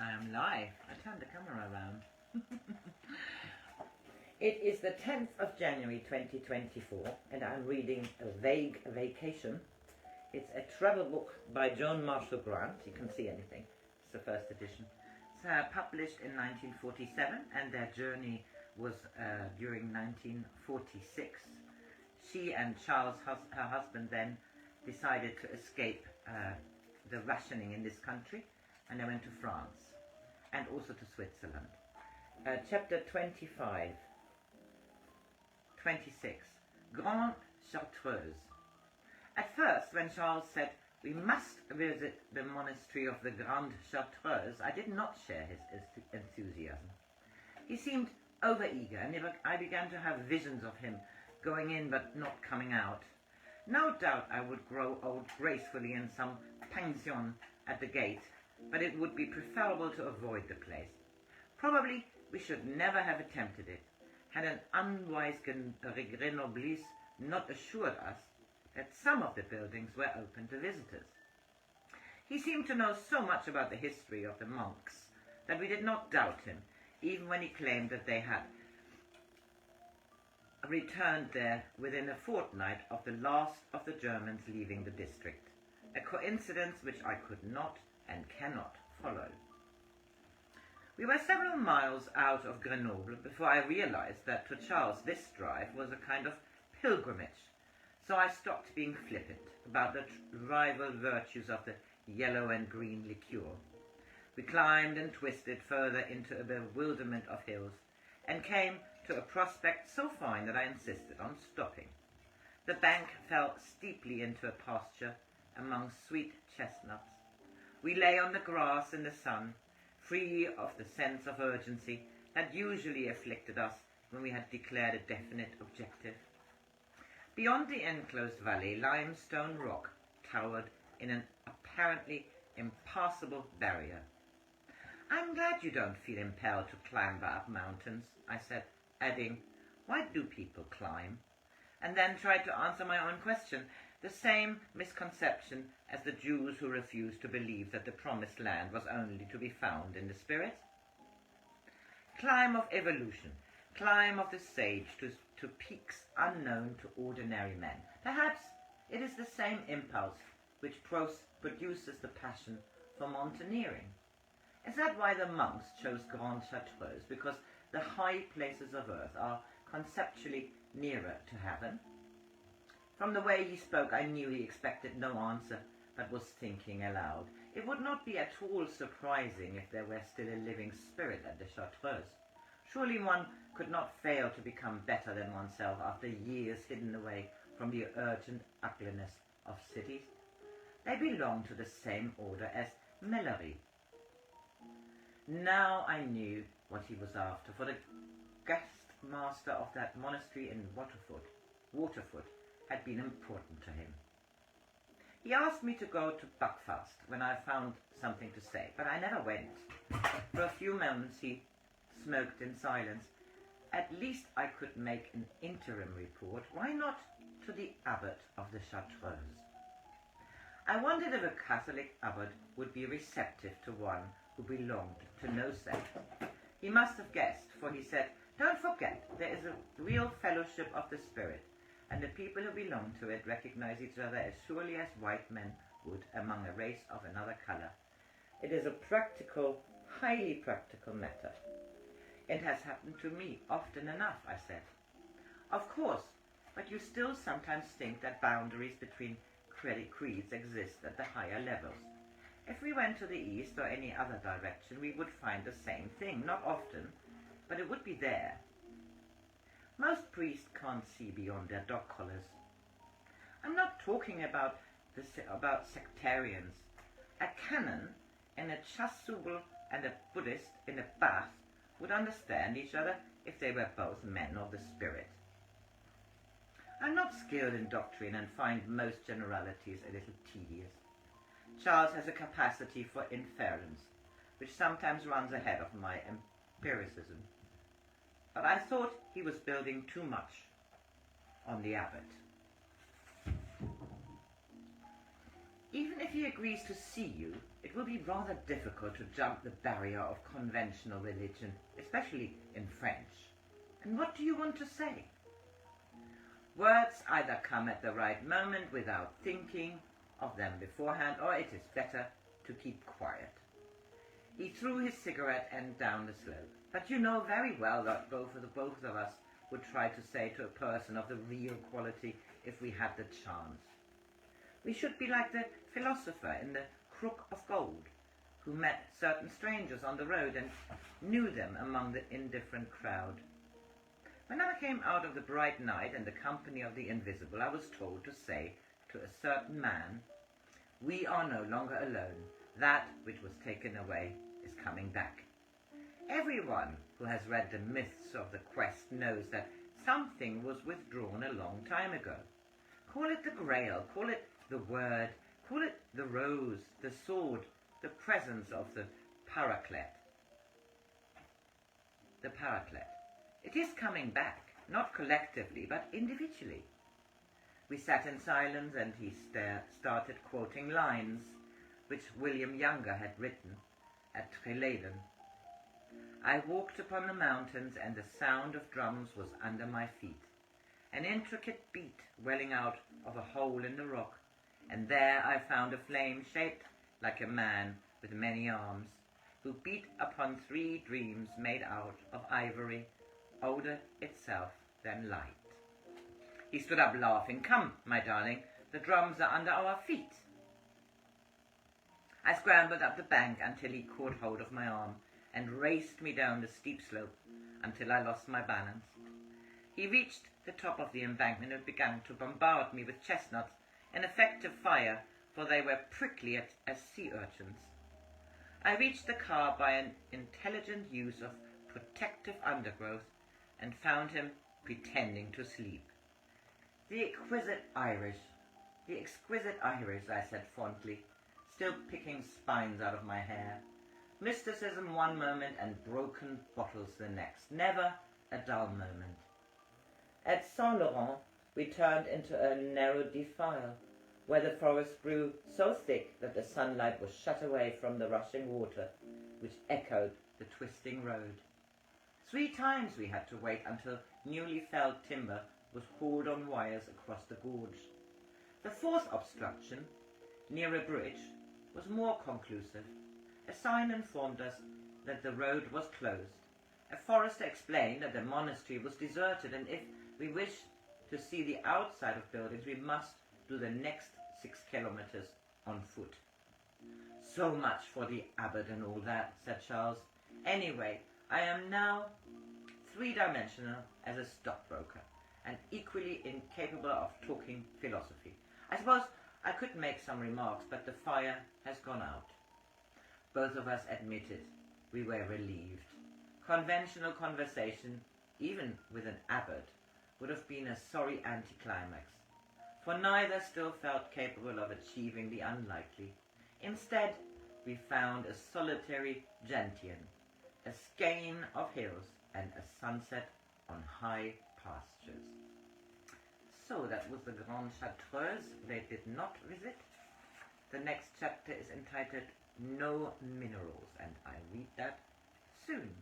I am live. I turned the camera around. It is the 10th of January 2024 and I'm reading A Vague Vacation. It's a travel book by Joan Marshall Grant. You can see anything. It's the first edition. It's published in 1947 and their journey was during 1946. She and Charles, her husband, then decided to escape the rationing in this country, and they went to France and also to Switzerland. Chapter 26. Grande Chartreuse. At first, when Charles said, "We must visit the monastery of the Grande Chartreuse," I did not share his enthusiasm. He seemed over-eager, and I began to have visions of him going in but not coming out. No doubt I would grow old gracefully in some pension at the gate, but it would be preferable to avoid the place. Probably we should never have attempted it, had an unwise Grenoblese not assured us that some of the buildings were open to visitors. He seemed to know so much about the history of the monks that we did not doubt him, even when he claimed that they had returned there within a fortnight of the last of the Germans leaving the district, a coincidence which I could not and cannot follow. We were several miles out of Grenoble before I realized that to Charles this drive was a kind of pilgrimage, so I stopped being flippant about the rival virtues of the yellow and green liqueur. We climbed and twisted further into a bewilderment of hills, and came to a prospect so fine that I insisted on stopping. The bank fell steeply into a pasture among sweet chestnuts. We lay on the grass in the sun, free of the sense of urgency that usually afflicted us when we had declared a definite objective. Beyond the enclosed valley, limestone rock towered in an apparently impassable barrier. "I'm glad you don't feel impelled to clamber up mountains," I said, adding, "Why do people climb?" and then tried to answer my own question, the same misconception as the Jews who refused to believe that the promised land was only to be found in the spirit. Climb of evolution, climb of the sage to peaks unknown to ordinary men. Perhaps it is the same impulse which produces the passion for mountaineering. Is that why the monks chose Grande Chartreuse? Because the high places of earth are conceptually nearer to heaven? From the way he spoke, I knew he expected no answer, but was thinking aloud. It would not be at all surprising if there were still a living spirit at the Chartreuse. Surely one could not fail to become better than oneself after years hidden away from the urgent ugliness of cities. They belong to the same order as Mellerie. Now I knew what he was after, for the guest master of that monastery in Waterfoot had been important to him. He asked me to go to Buckfast when I found something to say, but I never went. For a few moments he smoked in silence. At least I could make an interim report. Why not to the abbot of the Chartreuse? I wondered if a Catholic abbot would be receptive to one who belonged to no sect. He must have guessed, for he said, "Don't forget, there is a real fellowship of the spirit, and the people who belong to it recognize each other as surely as white men would among a race of another color. It is a practical, highly practical matter." "It has happened to me often enough," I said. "Of course, but you still sometimes think that boundaries between creeds exist at the higher levels. If we went to the east or any other direction, we would find the same thing. Not often, but it would be there. Most priests can't see beyond their dog collars. I'm not talking about sectarians. A canon and a chasuble and a Buddhist in a bath would understand each other if they were both men of the spirit. I'm not skilled in doctrine and find most generalities a little tedious. Charles has a capacity for inference, which sometimes runs ahead of my empiricism. But I thought he was building too much on the abbot. Even if he agrees to see you, it will be rather difficult to jump the barrier of conventional religion, especially in French. And what do you want to say? Words either come at the right moment without thinking of them beforehand, or it is better to keep quiet. He threw his cigarette end down the slope. But you know very well that both of us would try to say to a person of the real quality if we had the chance. We should be like the philosopher in the Crook of Gold, who met certain strangers on the road and knew them among the indifferent crowd. When I came out of the bright night in the company of the invisible, I was told to say to a certain man, "We are no longer alone. That which was taken away is coming back." Everyone who has read the myths of the quest knows that something was withdrawn a long time ago. Call it the Grail, call it the Word, call it the Rose, the Sword, the presence of the Paraclete. The Paraclete. It is coming back, not collectively, but individually. We sat in silence, and he started quoting lines which William Younger had written at Treleden. I walked upon the mountains, and the sound of drums was under my feet, an intricate beat welling out of a hole in the rock, and there I found a flame shaped like a man with many arms, who beat upon 3 dreams made out of ivory, older itself than light. He stood up laughing. "Come, my darling, the drums are under our feet." I scrambled up the bank until he caught hold of my arm and raced me down the steep slope until I lost my balance. He reached the top of the embankment and began to bombard me with chestnuts, an effective fire, for they were prickly as sea urchins. I reached the car by an intelligent use of protective undergrowth and found him pretending to sleep. The exquisite Irish, I said fondly, still picking spines out of my hair. Mysticism one moment and broken bottles the next. Never a dull moment. At Saint-Laurent we turned into a narrow defile, where the forest grew so thick that the sunlight was shut away from the rushing water, which echoed the twisting road. 3 times we had to wait until newly felled timber was hauled on wires across the gorge. The 4th obstruction, near a bridge, was more conclusive. A sign informed us that the road was closed. A forester explained that the monastery was deserted, and if we wished to see the outside of buildings, we must do the next 6 kilometers on foot. "So much for the abbot and all that," said Charles. "Anyway, I am now 3-dimensional as a stockbroker, and equally incapable of talking philosophy. I suppose I could make some remarks, but the fire has gone out." Both of us admitted we were relieved. Conventional conversation, even with an abbot, would have been a sorry anticlimax, for neither still felt capable of achieving the unlikely. Instead, we found a solitary gentian, a skein of hills, and a sunset on high pastures. So that was the Grande Chartreuse they did not visit. The next chapter is entitled No Minerals, and I read that soon.